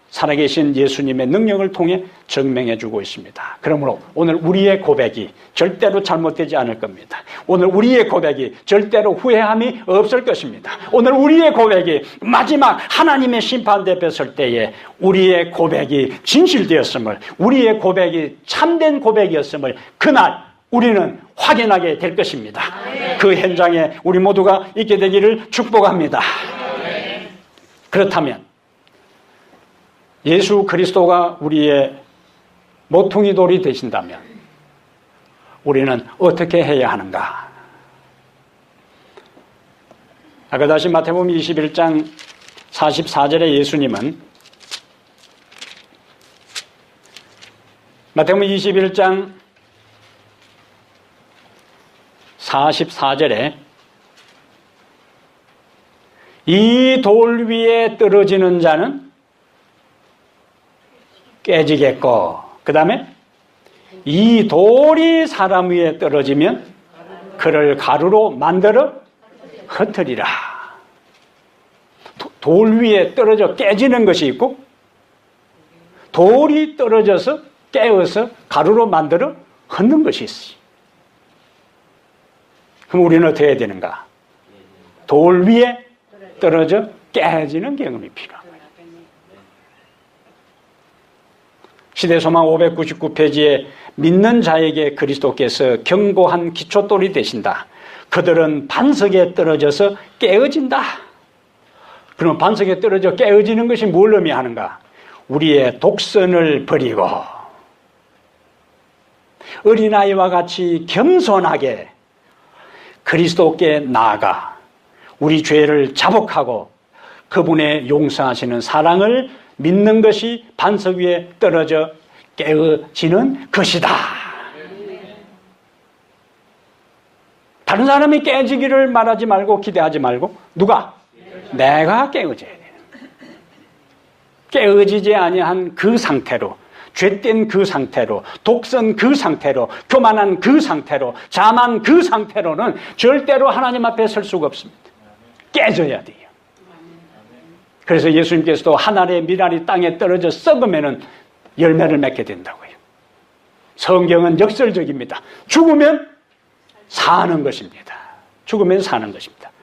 살아계신 예수님의 능력을 통해 증명해주고 있습니다. 그러므로 오늘 우리의 고백이 절대로 잘못되지 않을 겁니다. 오늘 우리의 고백이 절대로 후회함이 없을 것입니다. 오늘 우리의 고백이 마지막 하나님의 심판대 뵀을 때에 우리의 고백이 진실되었음을, 우리의 고백이 참된 고백이었음을 그날 우리는 확인하게 될 것입니다. 그 현장에 우리 모두가 있게 되기를 축복합니다. 그렇다면 예수 그리스도가 우리의 모퉁이 돌이 되신다면 우리는 어떻게 해야 하는가? 아까 다시 마태복음 21장 44절에 예수님은 마태복음 21장 44절에 이 돌 위에 떨어지는 자는 깨지겠고, 그 다음에 이 돌이 사람 위에 떨어지면 그를 가루로 만들어 흩으리라. 돌 위에 떨어져 깨지는 것이 있고 돌이 떨어져서 깨어서 가루로 만들어 흩는 것이 있어요. 그럼 우리는 어떻게 해야 되는가? 돌 위에 떨어져 깨지는 경험이 필요한 거예요. 시대소망 599페이지에 믿는 자에게 그리스도께서 견고한 기초돌이 되신다. 그들은 반석에 떨어져서 깨어진다. 그럼 반석에 떨어져 깨어지는 것이 뭘 의미하는가? 우리의 독선을 버리고 어린아이와 같이 겸손하게 그리스도께 나아가 우리 죄를 자복하고 그분의 용서하시는 사랑을 믿는 것이 반석 위에 떨어져 깨어지는 것이다. 다른 사람이 깨지기를 말하지 말고 기대하지 말고 누가? 내가 깨어져야 돼요. 깨어지지 아니한 그 상태로, 죄된 그 상태로, 독선 그 상태로, 교만한 그 상태로, 자만 그 상태로는 절대로 하나님 앞에 설 수가 없습니다. 깨져야 돼요. 그래서 예수님께서도 한 알의 밀알이 땅에 떨어져 썩으면 열매를 맺게 된다고요. 성경은 역설적입니다. 죽으면 사는 것입니다. 죽으면 사는 것입니다.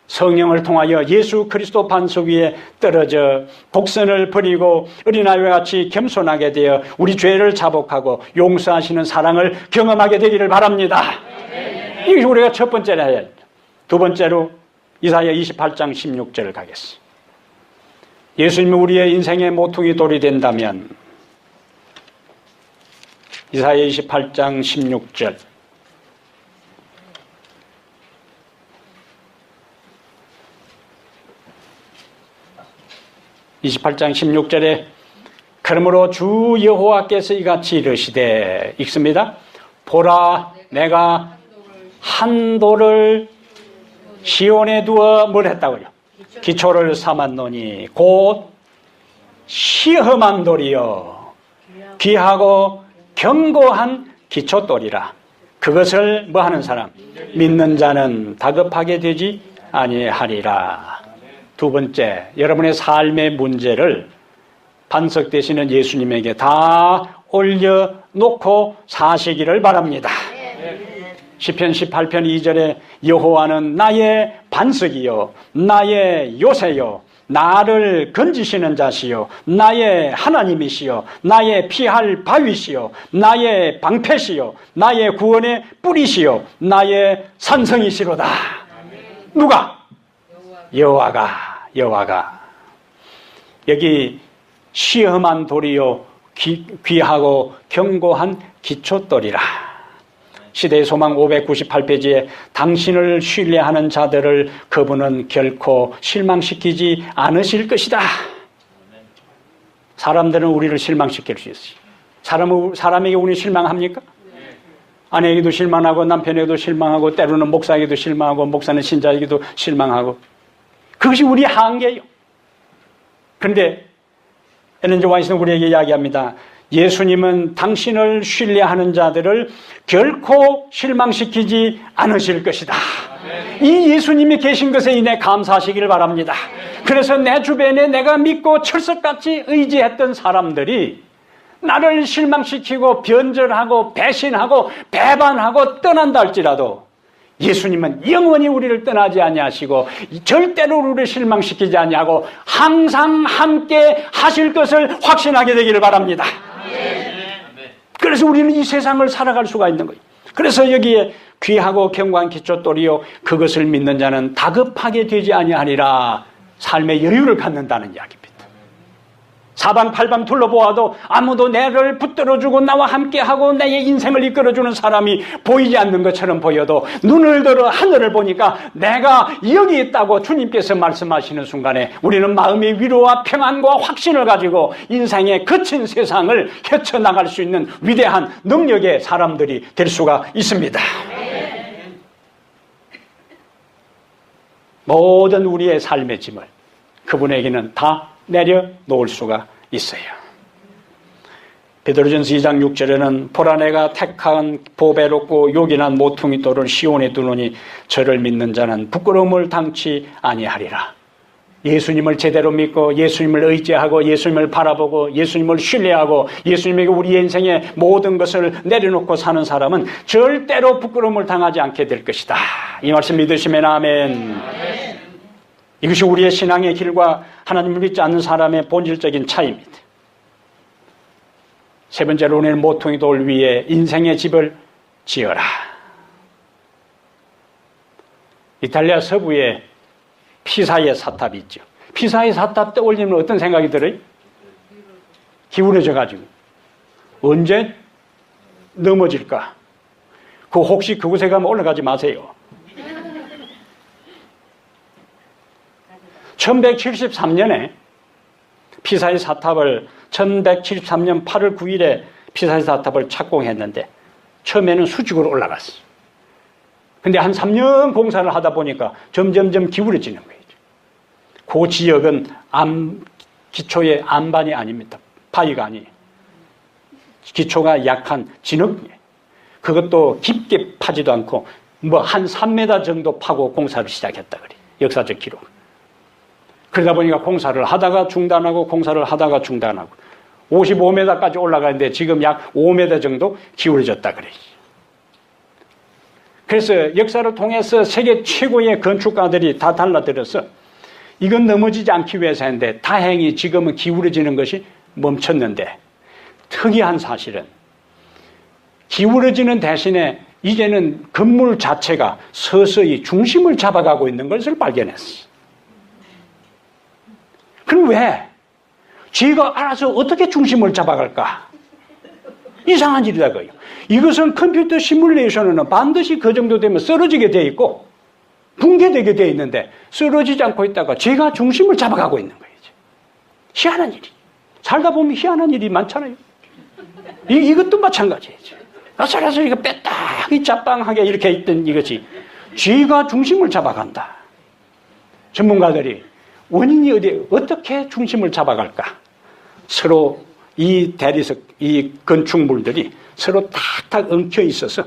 성령을 통하여 예수 그리스도 반석 위에 떨어져 독선을 버리고 어린아이와 같이 겸손하게 되어 우리 죄를 자복하고 용서하시는 사랑을 경험하게 되기를 바랍니다. 이것이 우리가 첫 번째로 해야 합니다. 두 번째로 이사야 28장 16절을 가겠습니다. 예수님이 우리의 인생의 모퉁이 돌이 된다면 이사야 28장 16절 28장 16절에 그러므로 주 여호와께서 이같이 이르시되 읽습니다. 보라 내가 한 돌을 시온에 두어 뭘 했다고요? 기초를 삼았노니 곧 시험한 돌이요 귀하고 견고한 기초돌이라. 그것을 뭐 하는 사람? 믿는 자는 다급하게 되지 아니하리라. 두 번째, 여러분의 삶의 문제를 반석 되시는 예수님에게 다 올려놓고 사시기를 바랍니다. 시편 18편 2절에 여호와는 나의 반석이요 나의 요새요 나를 건지시는 자시요 나의 하나님이시요 나의 피할 바위시요 나의 방패시요 나의 구원의 뿌리시요 나의 산성이시로다. 누가? 여호와가. 여기 시험한 돌이요 귀하고 견고한 기초돌이라. 시대의 소망 598페이지에 당신을 신뢰하는 자들을 그분은 결코 실망시키지 않으실 것이다. 사람들은 우리를 실망시킬 수 있어요. 사람에게 우리 실망합니까? 아내에게도 실망하고 남편에게도 실망하고 때로는 목사에게도 실망하고 목사는 신자에게도 실망하고 그것이 우리 한계예요. 그런데 엘렌 지 화이트는 우리에게 이야기합니다. 예수님은 당신을 신뢰하는 자들을 결코 실망시키지 않으실 것이다. 이 예수님이 계신 것에 인해 감사하시길 바랍니다. 그래서 내 주변에 내가 믿고 철석같이 의지했던 사람들이 나를 실망시키고 변절하고 배신하고 배반하고 떠난다 할지라도 예수님은 영원히 우리를 떠나지 아니하시고 절대로 우리를 실망시키지 아니하고 항상 함께 하실 것을 확신하게 되기를 바랍니다. 그래서 우리는 이 세상을 살아갈 수가 있는 거예요. 그래서 여기에 귀하고 견고한 기초돌이요 그것을 믿는 자는 다급하게 되지 아니하리라. 삶의 여유를 갖는다는 이야기입니다. 사방팔방 둘러보아도 아무도 나를 붙들어주고 나와 함께하고 나의 인생을 이끌어주는 사람이 보이지 않는 것처럼 보여도 눈을 들어 하늘을 보니까 내가 여기 있다고 주님께서 말씀하시는 순간에 우리는 마음의 위로와 평안과 확신을 가지고 인생의 거친 세상을 헤쳐나갈 수 있는 위대한 능력의 사람들이 될 수가 있습니다. 모든 우리의 삶의 짐을 그분에게는 다 내려놓을 수가 있어요. 베드로전서 2장 6절에는 보라 내가 택한 보배롭고 요긴한 모퉁이 돌을 시온에 두노니 저를 믿는 자는 부끄러움을 당치 아니하리라. 예수님을 제대로 믿고 예수님을 의지하고 예수님을 바라보고 예수님을 신뢰하고 예수님에게 우리 인생의 모든 것을 내려놓고 사는 사람은 절대로 부끄러움을 당하지 않게 될 것이다. 이 말씀 믿으시면 아멘. 이것이 우리의 신앙의 길과 하나님을 믿지 않는 사람의 본질적인 차이입니다. 세 번째로 오늘 모퉁이 돌 위에 인생의 집을 지어라. 이탈리아 서부에 피사의 사탑이 있죠. 피사의 사탑 떠올리면 어떤 생각이 들어요? 기울어져가지고 언제 넘어질까? 혹시 그곳에 가면 올라가지 마세요. 1173년에 피사의 사탑을 1173년 8월 9일에 피사의 사탑을 착공했는데 처음에는 수직으로 올라갔어요. 근데 한 3년 공사를 하다 보니까 점점점 기울어지는 거예요. 그 지역은 기초의 안반이 아닙니다. 바위가 아니에요. 기초가 약한 진흙이에요. 그것도 깊게 파지도 않고 한 3m 정도 파고 공사를 시작했다 그래요. 역사적 기록. 그러다 보니까 공사를 하다가 중단하고 공사를 하다가 중단하고 55m까지 올라가는데 지금 약 5m 정도 기울어졌다 그래요. 그래서 역사를 통해서 세계 최고의 건축가들이 다 달라들어서 이건 넘어지지 않기 위해서 했는데 다행히 지금은 기울어지는 것이 멈췄는데 특이한 사실은 기울어지는 대신에 이제는 건물 자체가 서서히 중심을 잡아가고 있는 것을 발견했어요. 그럼 왜? 쥐가 알아서 어떻게 중심을 잡아갈까? 이상한 일이다 그요. 이것은 컴퓨터 시뮬레이션은 반드시 그 정도 되면 쓰러지게 돼 있고 붕괴되게 돼 있는데 쓰러지지 않고 있다가 쥐가 중심을 잡아가고 있는 거예요. 희한한 일이. 살다 보면 희한한 일이 많잖아요. 이것도 마찬가지예요. 아슬아슬 빼딱이 자빵하게 이렇게 있던 이것이 쥐가 중심을 잡아간다. 전문가들이 원인이 어떻게 중심을 잡아갈까? 서로 이 대리석, 이 건축물들이 서로 탁탁 엉켜 있어서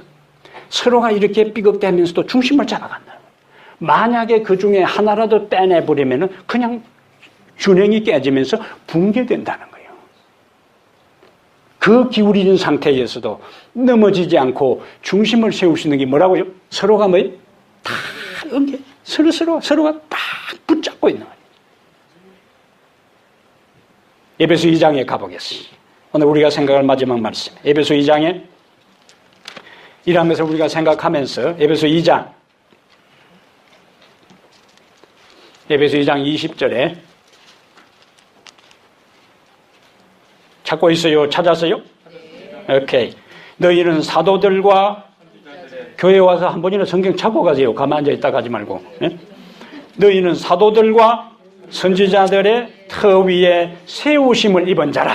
서로가 이렇게 삐걱대면서도 중심을 잡아간다. 만약에 그 중에 하나라도 빼내버리면 그냥 균형이 깨지면서 붕괴된다는 거예요. 그 기울어진 상태에서도 넘어지지 않고 중심을 세울 수 있는 게 뭐라고요? 서로가 뭐예요? 다 엉겨. 서로가 딱 붙잡고 있는 거예요. 에베소 2장에 가보겠습니다. 오늘 우리가 생각할 마지막 말씀. 에베소 2장에 이러한 것을 우리가 생각하면서 에베소 2장 20절에 찾고 있어요? 찾았어요? 오케이. 너희는 사도들과 교회 와서 한 번이나 성경 찾고 가세요. 가만 앉아있다 가지 말고. 네? 너희는 사도들과 선지자들의 터 위에 세우심을 입은 자라.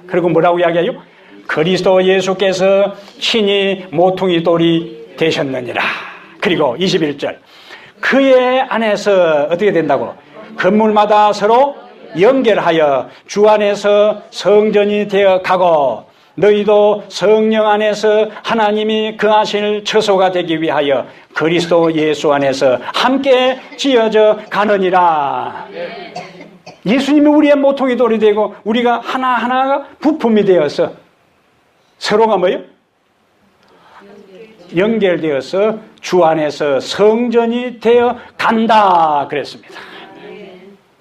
그리고 뭐라고 이야기해요? 그리스도 예수께서 친히 모퉁이 돌이 되셨느니라. 그리고 21절. 그의 안에서 어떻게 된다고? 건물마다 서로 연결하여 주 안에서 성전이 되어 가고 너희도 성령 안에서 하나님이 거하실 처소가 되기 위하여 그리스도 예수 안에서 함께 지어져 가느니라. 예수님이 우리의 모퉁이 돌이 되고 우리가 하나하나가 부품이 되어서 서로가 뭐예요? 연결되어서 주 안에서 성전이 되어 간다 그랬습니다.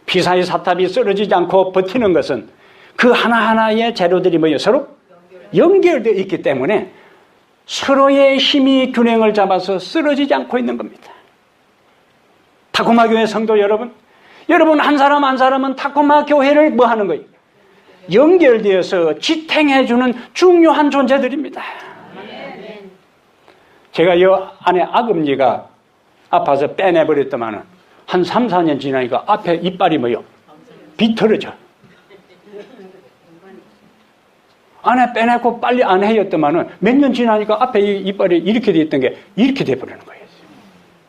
피사의 사탑이 쓰러지지 않고 버티는 것은 그 하나하나의 재료들이 뭐예요? 서로 연결되어 있기 때문에 서로의 힘이 균형을 잡아서 쓰러지지 않고 있는 겁니다. 타코마 교회 성도 여러분 한 사람 한 사람은 타코마 교회를 뭐 하는 거예요? 연결되어서 지탱해주는 중요한 존재들입니다. 제가 이 안에 아금니가 아파서 빼내버렸더만은 한 3, 4년 지나니까 앞에 이빨이 뭐요? 비틀어져. 안에 빼내고 빨리 안 해였더만은 몇 년 지나니까 앞에 이빨이 이렇게 돼 있던 게 이렇게 돼버리는 거예요.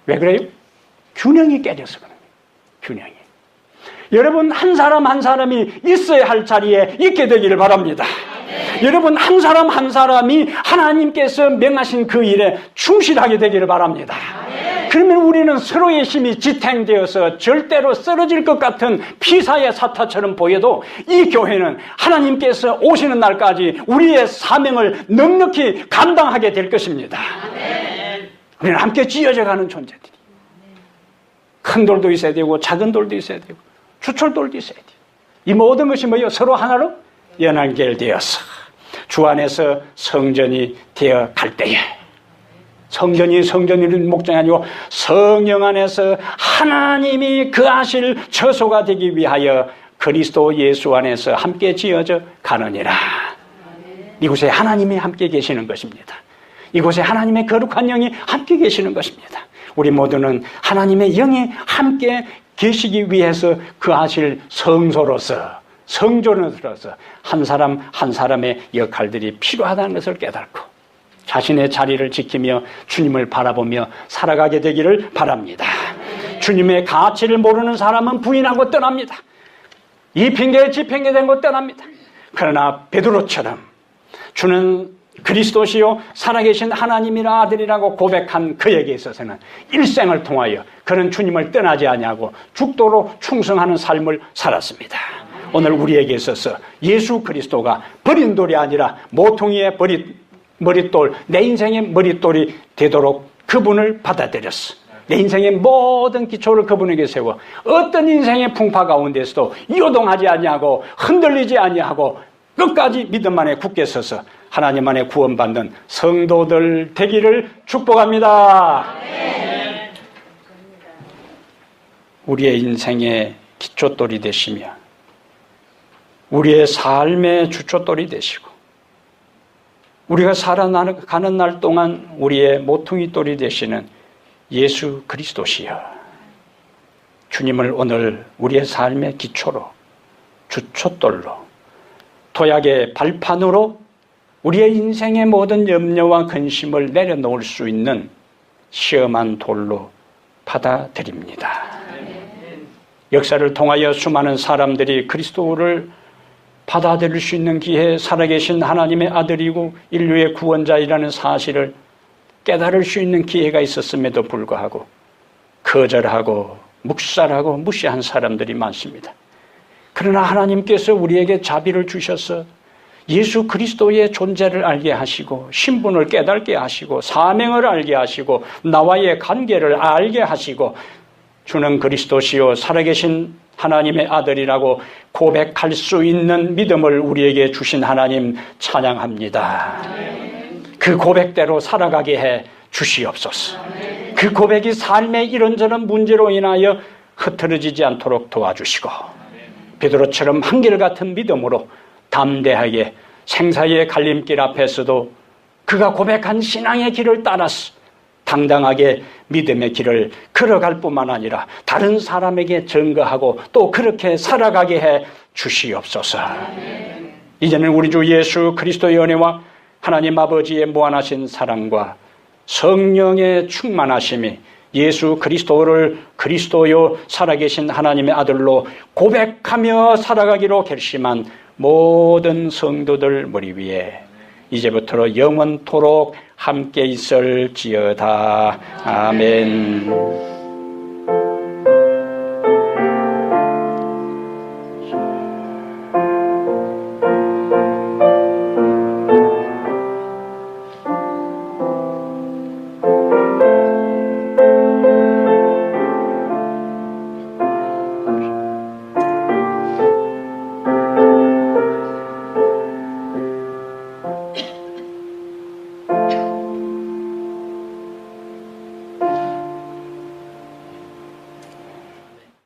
왜 그래요? 균형이 깨져서 그런 거예요. 균형이. 여러분 한 사람 한 사람이 있어야 할 자리에 있게 되기를 바랍니다. 여러분 한 사람 한 사람이 하나님께서 명하신 그 일에 충실하게 되기를 바랍니다. 그러면 우리는 서로의 힘이 지탱되어서 절대로 쓰러질 것 같은 피사의 사타처럼 보여도 이 교회는 하나님께서 오시는 날까지 우리의 사명을 넉넉히 감당하게 될 것입니다. 우리는 함께 쥐어져 가는 존재들이. 큰 돌도 있어야 되고 작은 돌도 있어야 되고 주철돌도 있어야 돼요. 이 모든 것이 뭐예요? 서로 하나로 연결되어서 주 안에서 성전이 되어 갈 때에, 성전이 목장이 아니고 성령 안에서 하나님이 거하실 처소가 되기 위하여 그리스도 예수 안에서 함께 지어져 가느니라. 이곳에 하나님이 함께 계시는 것입니다. 이곳에 하나님의 거룩한 영이 함께 계시는 것입니다. 우리 모두는 하나님의 영이 함께 계시기 위해서 거하실 성소로서, 성전으로서 한 사람 한 사람의 역할들이 필요하다는 것을 깨닫고 자신의 자리를 지키며 주님을 바라보며 살아가게 되기를 바랍니다. 주님의 가치를 모르는 사람은 부인하고 떠납니다. 이 핑계에 지핑계된 거 떠납니다. 그러나 베드로처럼 주는 그리스도시요 살아계신 하나님이라 아들이라고 고백한 그에게 있어서는 일생을 통하여 그는 주님을 떠나지 아니하고 죽도록 충성하는 삶을 살았습니다. 오늘 우리에게 있어서 예수 그리스도가 버린 돌이 아니라 모퉁이의 머릿돌, 내 인생의 머릿돌이 되도록 그분을 받아들였어. 내 인생의 모든 기초를 그분에게 세워 어떤 인생의 풍파 가운데서도 요동하지 아니하고 흔들리지 아니하고 끝까지 믿음 안에 굳게 서서 하나님 안에 구원받는 성도들 되기를 축복합니다. 우리의 인생의 기초돌이 되시며 우리의 삶의 주초돌이 되시고 우리가 살아가는 날 동안 우리의 모퉁이돌이 되시는 예수 그리스도시여, 주님을 오늘 우리의 삶의 기초로, 주초돌로, 도약의 발판으로 우리의 인생의 모든 염려와 근심을 내려놓을 수 있는 시험한 돌로 받아들입니다. 역사를 통하여 수많은 사람들이 그리스도를 받아들일 수 있는 기회에 살아계신 하나님의 아들이고 인류의 구원자이라는 사실을 깨달을 수 있는 기회가 있었음에도 불구하고 거절하고 묵살하고 무시한 사람들이 많습니다. 그러나 하나님께서 우리에게 자비를 주셔서 예수 그리스도의 존재를 알게 하시고 신분을 깨닫게 하시고 사명을 알게 하시고 나와의 관계를 알게 하시고 주는 그리스도시요 살아계신 하나님의 아들이라고 고백할 수 있는 믿음을 우리에게 주신 하나님 찬양합니다. 그 고백대로 살아가게 해 주시옵소서. 그 고백이 삶의 이런저런 문제로 인하여 흐트러지지 않도록 도와주시고 베드로처럼 한결같은 믿음으로 담대하게 생사의 갈림길 앞에서도 그가 고백한 신앙의 길을 따라서 당당하게 믿음의 길을 걸어갈 뿐만 아니라 다른 사람에게 증거하고 또 그렇게 살아가게 해 주시옵소서. 이제는 우리 주 예수 그리스도의 은혜와 하나님 아버지의 무한하신 사랑과 성령의 충만하심이 예수 그리스도를 그리스도요 살아계신 하나님의 아들로 고백하며 살아가기로 결심한 모든 성도들 머리 위에 이제부터 영원토록 함께 있을지어다. 아멘.